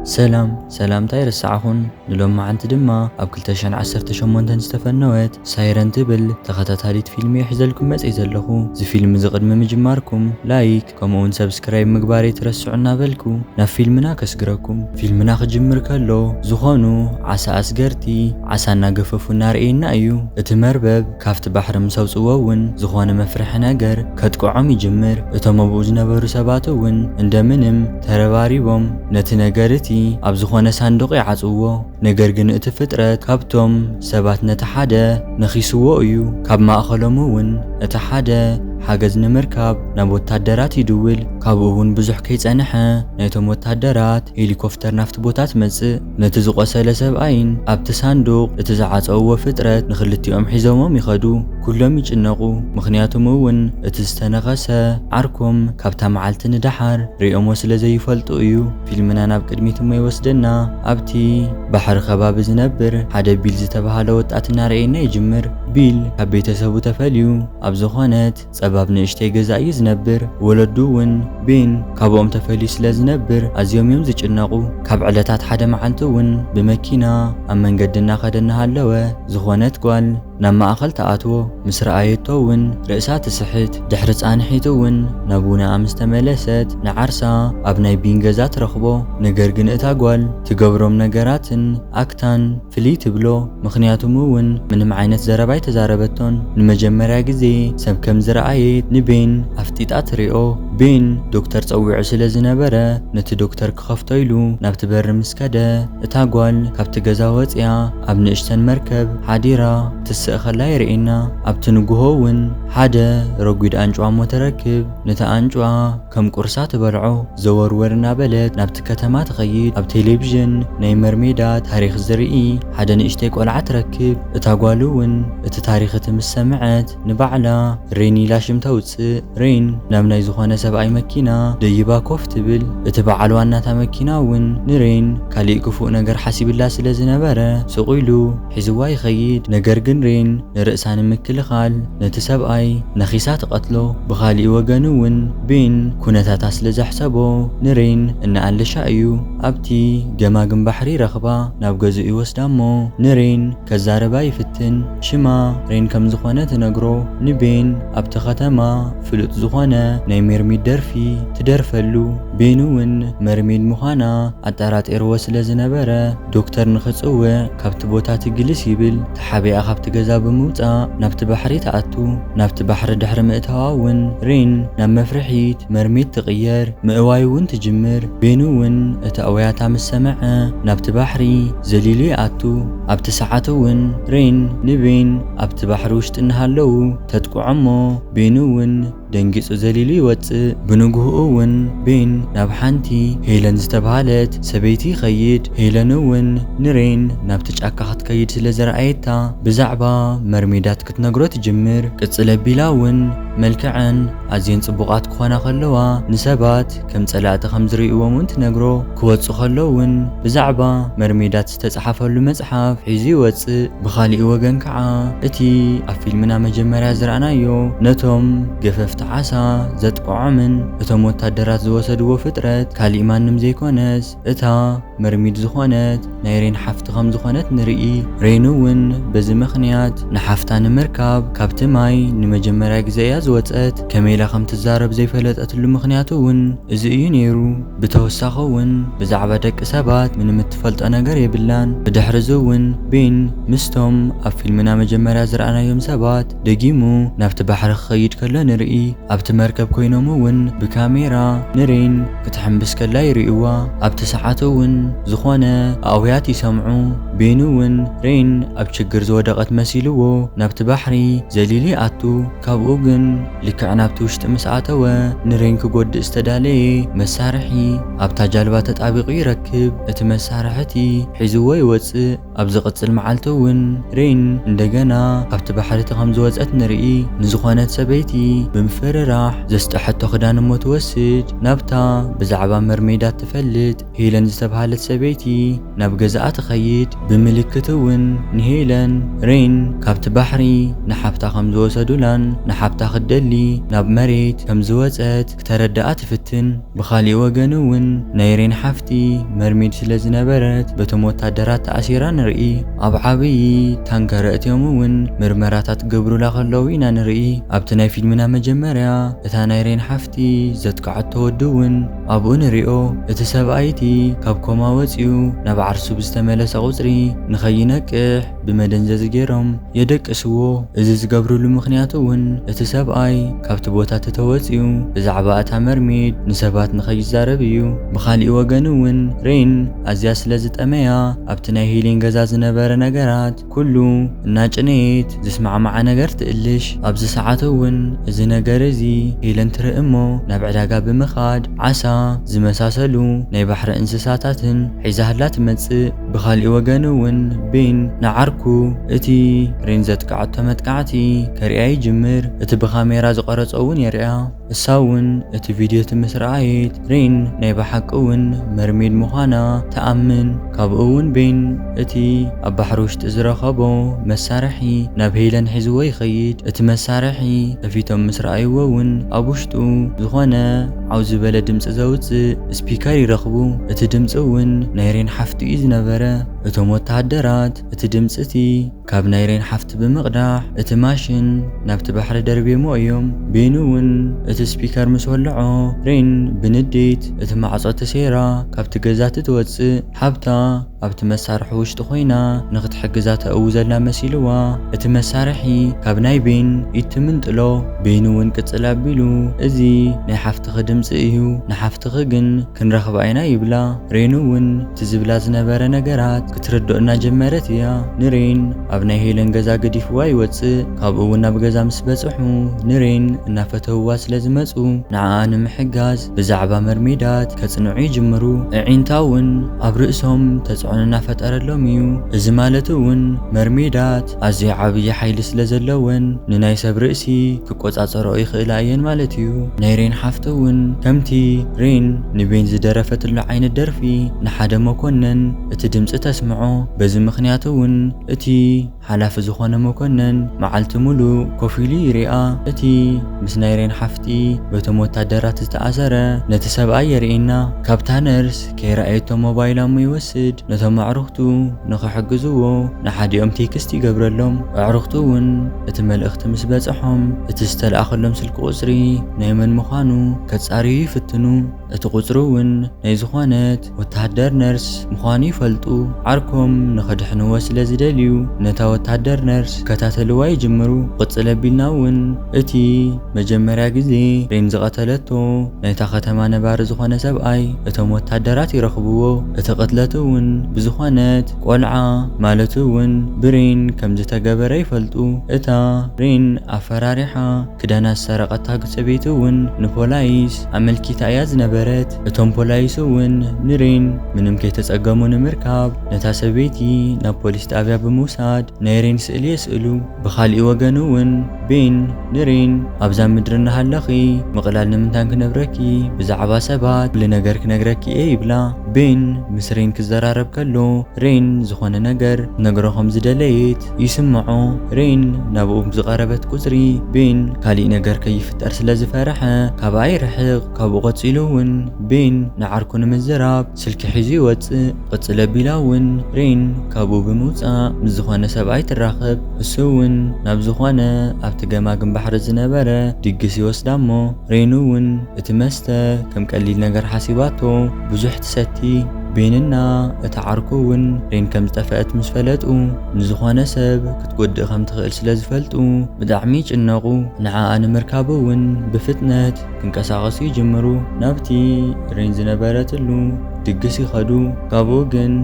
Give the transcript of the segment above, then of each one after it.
ሰላም ታይረሳዕኹን ንሎም መዓልቲ ድማ ኣብ 2018 ዝተፈነወት ሳይረን ትብል ተኸታታሊት ፊልሚ ሒዘልኩም መጽእ ዘለኹ እዚ ፊልም ዝቅድሚ ምጅማርኩም ላይክ ከምኡውን ሰብስክራይብ ምግባር ይትረስዑ እናበልኩ ናብ ፊልምና ከስግረኩም ፊልምና ክጅምር ከሎ ዝኾኑ ዓሳ ኣስገርቲ ዓሳ እናገፈፉ እናርአየና እዩ እቲ መርበብ ካብቲ ባሕሪ ምስ ኣውፅዎ እውን ዝኾነ መፍርሒ ነገር ከጥቅዖም ይጅምር እቶም ኣብኡ ዝነበሩ ሰባት እውን እንደምንም ተረባሪቦም ነቲ ነገር እቲ ኣብ ዝኾነ ሳንዱቕ ይዓጽዎ ነገር ግን እቲ ፍጥረት ካብቶም ሰባት ነቲ ሓደ ነኺስዎ እዩ ካብ ማእኸሎም እውን እቲ ሓደ ሓገዝ ንምርካብ ናብ ወታደራት ይድውል ካብኡ እውን ብዙሕ ከይጸንሐ ናይቶም ወታደራት ሄሊኮፕተር ናፍቲ ቦታ ትመጽእ ነቲ ዝቆሰለ ሰብኣይን ኣብቲ ሳንዱቕ እቲ ዝዓጸውዎ ፍጥረት ንኽልቲኦም ሒዞሞም ይኸዱ ኩሎም ይጭነቁ ምኽንያቱም እውን እቲ ዝተነኸሰ ዓርኮም ካብታ መዓልቲ ንዳሓር ሪኦሞ ስለ ዘይፈልጡ እዩ ፊልምና ናብ ቅድሚት እሞ ይወስደና ኣብቲ ባሕሪ ከባቢ ዝነብር ሓደ ቢል ዝተባሃለ ወጣት እናርአየና ይጅምር ቢል ካብ ቤተሰቡ ተፈልዩ ኣብ ዝኾነት ጸባብ ንእሽተይ ገዛ እዩ ዝነብር ወለዱ እውን ቤን ካብኦም ተፈልዩ ስለ ዝነብር ኣዝዮም እዮም ዝጭነቁ ካብ ዕለታት ሓደ መዓልቲ እውን ብመኪና ኣብ መንገዲ እናኸደ እናሃለወ ዝኾነት ጓል ናብ ማእኸል ተኣትዎ ምስ ረኣየቶ እውን ርእሳ ትስሕት ድሕሪ ጻንሒት እውን ናብ ውንኣ ምስ ተመለሰት ንዓርሳ ኣብ ናይ ቢን ገዛ ትረኽቦ ነገር ግን እታ ጓል ትገብሮም ነገራትን ኣክታን ፍልይ ትብሎ ምኽንያቱም እውን ምንም ዓይነት ዘረባ ኣይተዛረበቶን ንመጀመርያ ግዜ ሰብ ከም ዝረኣየት ንቤን ኣፍጢጣ ትሪኦ ቤን ዶክተር ጸዊዑ ስለ ዝነበረ ነቲ ዶክተር ክኸፍቶ ኢሉ ናብቲ በሪ ምስ ከደ እታ ጓል ካብቲ ገዛ ወፂያ ኣብ ንእሽተን መርከብ ሓዲራ ትስእ ከላ ይርአየና ኣብቲ ንጉሆ እውን ሓደ ረጒድ ኣንጭዋ እሞ ተረክብ ነቲ ኣንጭዋ ከም ቁርሳ ትበልዖ ዘወርወር እናበለት ናብቲ ከተማ ትኸይድ ኣብ ቴሌቭዥን ናይ መርሜዳ ታሪክ ዝርኢ ሓደ ንእሽተይ ቆልዓ ትረክብ እታ ጓል እውን እቲ ታሪክ እቲ ምስ ሰምዐት ንባዕላ ሬን ኢላ ሽም ተውፅእ ሬን ናብ ናይ ዝኾነ ሰብኣይ መኪና ደይባ ኮፍ ትብል እቲ በዓል ዋናታ መኪና እውን ንሬን ካሊእ ክፉእ ነገር ሓሲብላ ስለ ዝነበረ ስቕ ኢሉ ሒዝዋ ይኸይድ ነገር ግን ሬን ንርእሳ ንምክልኻል ነቲ ሰብኣይ ነኺሳ ትቐትሎ ብኻሊእ ወገን እውን ቤን ኩነታታ ስለ ዘሕሰቦ ንሬን እናኣለሻ እዩ ኣብቲ ገማግም ባሕሪ ረኽባ ናብ ገዝኡ ይወስዳ እሞ ንሬን ከዛረባ ይፍትን ሽማ ሬን ከም ዝኾነ ትነግሮ ንቤን ኣብቲ ከተማ ፍሉጥ ዝኾነ ናይ ሜርሜድ ደርፊ ትደርፈሉ ቤን እውን መርሜድ ምዃና ኣጠራጢርዎ ስለ ዝነበረ ዶክተር ንኽጽውዕ ካብቲ ቦታ ትግልስ ይብል ተሓቢኣ ካብቲ ገዛ ብምውፃእ ናብቲ ባሕሪ ተኣቱ ናብቲ ባሕሪ ድሕሪ ምእታዋ እውን ሬን ናብ መፍርሒት መርሜድ ትቕየር ምእዋይ እውን ትጅምር ቤን እውን እቲ ኣውያታ ምስ ሰምዐ ናብቲ ባሕሪ ዘሊሉ ይኣቱ ኣብቲ ሰዓት እውን ሬን ንቤን ኣብቲ ባሕሪ ውሽጢ እናሃለዉ ተጥቅዖ እሞ ቤን እውን ደንጊጹ ዘሊሉ ይወፅእ ብንግህኡ እውን ቤን ናብ ሓንቲ ሄለን ዝተባሃለት ሰበይቲ ይኸይድ ሄለን እውን ንሬን ናብቲ ጫካ ክትከይድ ስለ ዝረኣየታ ብዛዕባ መርሜዳት ክትነግሮ ትጅምር ቅጽል ኣቢላ እውን መልክዐን ኣዝየን ጽቡቓት ክኾና ከለዋ ንሰባት ከም ጸላእቲ ከም ዝርእይዎም እውን ትነግሮ ክወፁ ከለዉ እውን ብዛዕባ መርሜዳት ዝተጻሓፈሉ መጽሓፍ ሒዙ ይወፅእ ብኻሊእ ወገን ከዓ እቲ ኣብ ፊልምና መጀመርያ ዝረኣናዮ ነቶም ገፈፍቲ ዓሳ ዘጥቅዖምን እቶም ወታደራት ዝወሰድዎ ፍጥረት ካሊእ ማንም ዘይኮነስ እታ መርሚድ ዝኾነት ናይ ሬን ሓፍቲ ከም ዝኾነት ንርኢ ሬን እውን በዚ ምኽንያት ንሓፍታ ንምርካብ ካብቲ ማይ ንመጀመርያ ግዜ እያ ዝወፀት ከመይላ ከም ትዛረብ ዘይፈለጠትሉ ምኽንያቱ እውን እዚ እዩ ነይሩ ብተወሳኺ እውን ብዛዕባ ደቂ ሰባት ምንም እትፈልጦ ነገር የብላን ብድሕሪዚ እውን ቤን ምስቶም ኣብ ፊልምና መጀመርያ ዝረኣናዮም ሰባት ደጊሙ ናብቲ ባሕሪ ክኸይድ ከሎ ንርኢ ኣብቲ መርከብ ኮይኖም እውን ብካሜራ ንሬን ክትሕምብስ ከላ ይርእዋ ኣብቲ ሰዓት እውን ዝኾነ ኣውያት ይሰምዑ ቤን እውን ሬን ኣብ ችግር ዝወደቐት መሲልዎ ናብቲ ባሕሪ ዘሊሉ ይኣቱ ካብኡ ግን ልክዕ ናብቲ ውሽጢ ምስ ኣተወ ንሬን ክጎድእ ዝተዳለየ መሳርሒ ኣብታ ጃልባ ተጣቢቑ ይረክብ እቲ መሳርሕቲ ሒዝዎ ይወፅእ ኣብ ዝቕጽል መዓልቲ እውን ሬን እንደገና ካብቲ ባሕርቲ ከም ዝወፀት ንርኢ ንዝኾነት ሰበይቲ ብምፍርራሕ ዘስጠሐቶ ክዳን እሞ ትወስድ ናብታ ብዛዕባ መርሜዳት ትፈልጥ ሄለን ዝተባሃለት ሰበይቲ ናብ ገዛኣ ትኸይድ ብምልክት እውን ንሄለን ሬን ካብቲ ባሕሪ ንሓብታ ከም ዝወሰዱላን ንሓብታ ክደሊ ናብ መሬት ከም ዝወፀት ክተረዳኣ ትፍትን። ብኻሊእ ወገን እውን ናይ ሬን ሓፍቲ መርሚድ ስለ ዝነበረት በቶም ወታደራት ተኣሲራ ንርኢ። ኣብ ዓብዪ ታንከር እትዮም እውን ምርመራታት ገብሩላ ከለዉ ኢና ንርኢ። ኣብቲ ናይ ፊልምና መጀመርያ እታ ናይ ሬን ሓፍቲ ዘጥቃዓቶ ወዲ እውን ኣብኡ ንሪኦ። እቲ ሰብኣይቲ ካብ ኮማ ወፂኡ ናብ ዓርሱ ብዝተመለሰ ቁፅሪ ንኸይነቅሕ ብመደንዘዚ ገይሮም የደቅስዎ። እዚ ዝገብሩሉ ምክንያቱ እውን እቲ ሰብኣይ ካብቲ ቦታ ተተወፂኡ ብዛዕባ እታ መርሚድ ንሰባት ንኸይዛረብ እዩ። ብኻሊእ ወገን እውን ሬን ኣዝያ ስለ ዝጠመያ ኣብቲ ናይ ሄለን ገዛ ዝነበረ ነገራት ኩሉ እናጭነየት ዝስማዕማዓ ነገር ትእልሽ። ኣብዚ ሰዓት እውን እዚ ነገር እዚ ሄለን ትርኢ እሞ ናብ ዕዳጋ ብምኻድ ዓሳ ዝመሳሰሉ ናይ ባሕሪ እንስሳታትን ሒዛህላ ትመጽእ። ብኻሊእ ወገን እውን ቤን ንዓርኩ እቲ ሬን ዘጥቃዓቶ መጥቃዕቲ ከሪኣ ይጅምር። እቲ ብካሜራ ዝቀረጾ እውን የርያ። እሳ እውን እቲ ቪድዮ ትምስረኣየት ሬን ናይ ብሓቂ እውን መርሜድ ምዃና ተኣምን። ካብኡ እውን ቤን እቲ ኣብ ባሕሪ ውሽጢ ዝረኸቦ መሳርሒ ናብ ሄለን ሒዝዎ ይኸይድ። እቲ መሳርሒ ከፊቶም ምስ ረኣይዎ እውን ኣብ ውሽጡ ዝኾነ ዓው ዝበለ ድምፂ ዘውፅእ ስፒከር ይረኽቡ። እቲ ድምፂ እውን ናይ ሬን ሓፍቲ እዩ ዝነበረ። እቶም ወታደራት እቲ ድምፂ እቲ ካብ ናይ ሬን ሓፍቲ ብምቕዳሕ እቲ ማሽን ናብቲ ባሕሪ ደርብሞ እዮም። ቤኑ እውን እቲ ስፒከር ምስ ወልዖ ሬን ብንዴት እቲ ማዕጾ ተሰይራ ካብቲ ገዛ ትወፅእ። ሓብታ ኣብቲ መሳርሒ ውሽጢ ኮይና ንኽትሕግዛ ተእው ዘላ መሲልዋ። እቲ መሳርሒ ካብ ናይ ቤን ይትምንጥሎ። ቤኑ እውን ቅፅል ኣቢሉ እዚ ናይ ሓፍትኺ ድምፂ እዩ፣ ንሓፍትኺ ግን ክንረኽባ ኢና ይብላ። ሬን እውን እቲ ዝብላ ዝነበረ ነገራት ክትርድኦና ጀመረት እያ። ንሬን ኣብ ናይ ሄለን ገዛ ገዲፍዋ ይወፅእ። ካብኡ እውን ናብ ገዛ ምስ በፅሑ ንሬን እናፈተውዋ ስለ ዝመፁ ንዓኣ ንምሕጋዝ ብዛዕባ መርሜዳት ከጽንዑ ይጅምሩ። ዕዒንታ እውን ኣብ ርእሶም ተጽዕኖ እናፈጠረሎም እዩ። እዚ ማለት እውን መርሜዳት ኣዝዩ ዓብዪ ሓይሊ ስለ ዘለወን ንናይ ሰብ ርእሲ ክቆፃፀሮ ይኽእላ እየን ማለት እዩ። ናይ ሬን ሓፍቲ እውን ከምቲ ሬን ንቤን ዝደረፈትሉ ዓይነት ደርፊ ንሓደ መኮነን እቲ ድምፂ ተስምዖ። በዚ ምክንያት እውን እቲ ሓላፊ ዝኾነ መኮነን መዓልቲ ሙሉእ ኮፍ ኢሉ ይሪኣ። እቲ ምስ ናይ ሬን ሓፍቲ በቶም ወታደራት ዝተኣሰረ ነቲ ሰብኣይ የርኤና። ካብታ ነርስ ከይረኣየቶ ሞባይል እሞ ይወስድ። ነቶም ኣዕሩኽቱ ንኽሕግዝዎ ንሓዲኦም ቴክስት ይገብረሎም። ኣዕሩኽቱ እውን እቲ መልእኽቲ ምስ በፅሖም እቲ ዝተለኣኸሎም ስልኪ ቁፅሪ ናይ መን ምዃኑ ከጻርዩ ይፍትኑ። እቲ ቁፅሪ እውን ናይ ዝኾነት ወታደር ነርስ ምዃኑ ይፈልጡ። ዓርኮም ንኸድሕንዎ ስለ ዝደልዩ ነታ ወታደር ነርስ ከታተልዋ ይጅምሩ። ቅፅል ኣቢልና እውን እቲ መጀመርያ ግዜ ሬን ዝቐተለቶ ናይታ ከተማ ነባሪ ዝኾነ ሰብኣይ እቶም ወታደራት ይረኽብዎ። እቲ ቅትለት እውን ብዝኾነት ቆልዓ ማለቱ እውን ብሬን ከም ዝተገበረ ይፈልጡ። እታ ሬን ኣፈራሪሓ ክዳና ዝሰረቐታ ሰበይቲ እውን ንፖላይስ ኣመልኪታ እያ ዝነበረት። እቶም ፖላይስ እውን ንሬን ምንም ከይተጸገሙ ንምርካብ ነታ ሰበይቲ ናብ ፖሊስ ጣብያ ብምውሳድ ናይ ሬን ስእሊ የስእሉ። ብኻሊእ ወገን እውን ቤን ንሬን ኣብዛ ምድሪ እናሃለኺ ምቕላል ንምንታይ ክነብረኪ ብዛዕባ ሰባት ኩሉ ነገር ክነግረኪ እየ ይብላ። ቤን ምስ ሬን ክዘራረብ ከሎ ሬን ዝኾነ ነገር ነግሮ ከም ዝደለየት ይስምዖ። ሬን ናብኡ ዝቐረበት ቁፅሪ ቤን ካሊእ ነገር ከይፍጠር ስለ ዝፈርሐ ካብኣ ይርሕቕ። ካብኡ ቀፂሉ እውን ቤን ንዓርኩ ንምዝራብ ስልኪ ሒዙ ይወፅእ። ቅፅል ኣቢላ እውን ሬን ካብኡ ብምውፃእ ምስ ዝኾነ ሰብኣይ ትራኸብ። እሱ እውን ናብ ዝኾነ ኣብቲ ገማግም ባሕሪ ዝነበረ ድግስ ይወስዳ እሞ ሬን እውን እቲ መስተ ከም ቀሊል ነገር ሓሲባቶ ብዙሕ ትሰቲ። ቤንና እታ ዓርኩ እውን ሬን ከም ዝጠፍአት ምስ ፈለጡ ንዝኾነ ሰብ ክትጎድእ ከም ትኽእል ስለ ዝፈልጡ ብጣዕሚ ይጭነቑ። ንዓኣ ንምርካብ እውን ብፍጥነት ክንቀሳቐሱ ይጅምሩ። ናብቲ ሬን ዝነበረትሉ ድግስ ይኸዱ። ካብኡ ግን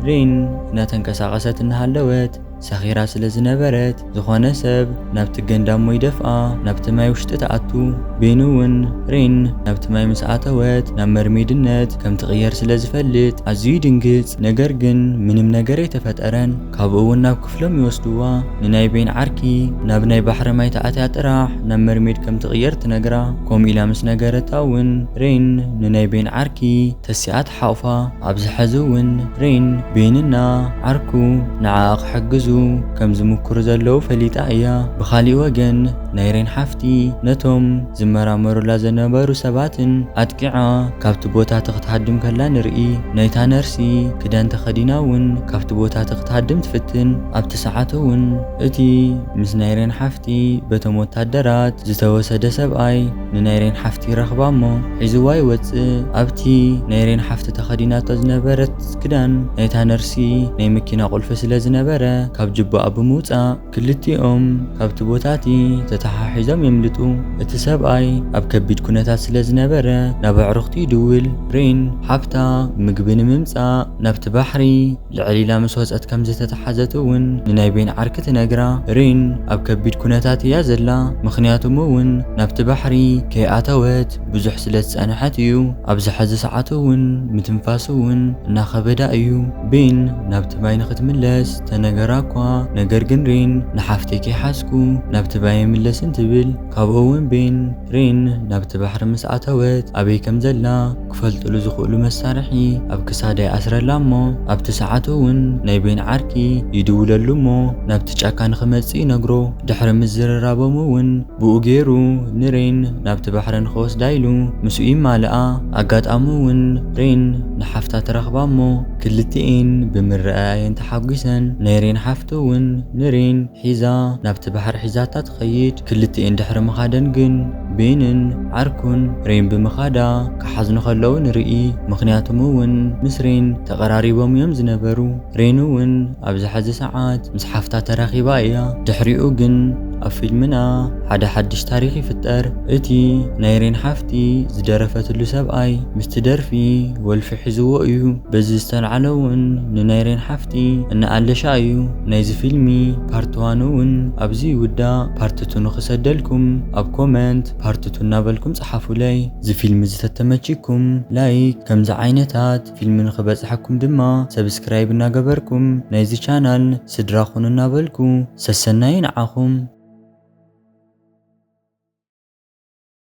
ሬን እናተንቀሳቐሰት እናሃለወት ሰኺራ ስለ ዝነበረት ዝኾነ ሰብ ናብቲ ገንዳሞ ይደፍኣ ናብቲ ማይ ውሽጢ ተኣቱ ቤኑ እውን ሬን ናብቲ ማይ ምስ ኣተወት ናብ መርሜድነት ከም ትቕየር ስለ ዝፈልጥ ኣዝዩ ድንግጽ። ነገር ግን ምንም ነገር ኣይተፈጠረን። ካብኡ እውን ናብ ክፍሎም ይወስድዋ ንናይ ቤን ዓርኪ ናብ ናይ ባሕሪ ማይ ተኣትያ ጥራሕ ናብ መርሜድ ከም ትቕየር ትነግራ። ከምኡ ኢላ ምስ ነገረታ እውን ሬን ንናይ ቤን ዓርኪ ተሲኣ ትሓቑፋ። ኣብዚ ሕዚ እውን ሬን ቤንና ዓርኩ ንዓኣ ክሕግዙ ከም ዝምክሩ ዘለዉ ፈሊጣ እያ። ብኻሊእ ወገን ናይ ሬን ሓፍቲ ነቶም ዝመራመሩላ ዝነበሩ ሰባትን ኣጥቂዓ ካብቲ ቦታቲ ክትሃድም ከላ ንርኢ። ናይታ ነርሲ ክዳን ተኸዲና እውን ካብቲ ቦታቲ ክትሃድም ትፍትን። ኣብቲ ሰዓት እውን እቲ ምስ ናይ ሬን ሓፍቲ በቶም ወታደራት ዝተወሰደ ሰብኣይ ንናይ ሬን ሓፍቲ ይረኽባ እሞ ሒዝዋ ይወፅእ። ኣብቲ ናይ ሬን ሓፍቲ ተኸዲናቶ ዝነበረት ክዳን ናይታ ነርሲ ናይ መኪና ቁልፊ ስለ ዝነበረ ካብ ጅባኣ ብምውፃእ ክልቲኦም ካብቲ ቦታቲ ተተሓሒዞም የምልጡ። እቲ ሰብኣይ ኣብ ከቢድ ኩነታት ስለ ዝነበረ ናብ ኣዕሩኽቲ ይድውል። ሬን ሓፍታ ምግቢ ንምምፃእ ናብቲ ባሕሪ ልዕል ኢላ ምስ ወፀት ከም ዝተተሓዘት እውን ንናይ ቤን ዓርኪ ትነግራ። ሬን ኣብ ከቢድ ኩነታት እያ ዘላ። ምክንያቱም እውን ናብቲ ባሕሪ ከይኣተወት ብዙሕ ስለ ዝፀንሐት እዩ። ኣብዚ ሕዚ ሰዓት እውን ምትንፋሱ እውን እናኸበዳ እዩ። ቤን ናብቲ ማይ ንኽትምለስ ተነገራ እኳ ነገር ግን ሬን ንሓፍተይ ከይሓዝኩ ናብቲ ማይ የምለስን ትብል። ካብኡ እውን ቤን ሬን ናብቲ ባሕሪ ምስ ኣተወት ኣበይ ከም ዘላ ክፈልጥሉ ዝኽእሉ መሳርሒ ኣብ ክሳዳ ይኣስረላ እሞ ኣብቲ ሰዓት እውን ናይ ቤን ዓርኪ ይድውለሉ እሞ ናብቲ ጫካ ንኽመጽእ ይነግሮ። ድሕሪ ምዝርራቦም እውን ብኡ ገይሩ ንሬን ናብቲ ባሕሪ ንኽወስዳ ኢሉ ምስኡ ይማልኣ። ኣጋጣሚ እውን ሬን ንሓፍታ ትረኽባ እሞ ክልቲኤን ብምርኣየን ተሓጒሰን ናይ ሬን ሓፍቲ እውን ንሬን ሒዛ ናብቲ ባሕሪ ሒዛታ ትኸይድ። ክልቲኤን ድሕሪ ምኻደን ግን ቤንን ዓርኩን ሬን ብምኻዳ ክሓዝኑ ከለዉ ንርኢ። ምክንያቱም እውን ምስ ሬን ተቐራሪቦም እዮም ዝነበሩ። ሬን እውን ኣብዚ ሕዚ ሰዓት ምስ ሓፍታ ተራኺባ እያ። ድሕሪኡ ግን ኣብ ፊልምና ሓደ ሓድሽ ታሪክ ይፍጠር። እቲ ናይ ሬን ሓፍቲ ዝደረፈትሉ ሰብኣይ ምስቲ ደርፊ ወልፊ ሒዝዎ እዩ። በዚ ዝተልዓለ እውን ንናይ ሬን ሓፍቲ እናኣለሻ እዩ። ናይዚ ፊልሚ ፓርት 1 እውን ኣብዚ ይውዳእ። ፓርት 2 ንኽሰደልኩም ኣብ ኮመንት ፓርት 2 እናበልኩም ፀሓፉለይ። እዚ ፊልሚ ዝተተመቺኩም ላይክ፣ ከምዚ ዓይነታት ፊልሚ ንኽበፅሐኩም ድማ ሰብስክራይብ እናገበርኩም ናይዚ ቻናል ስድራ ኹኑ እናበልኩ ሰሰናይ ንዓኹም።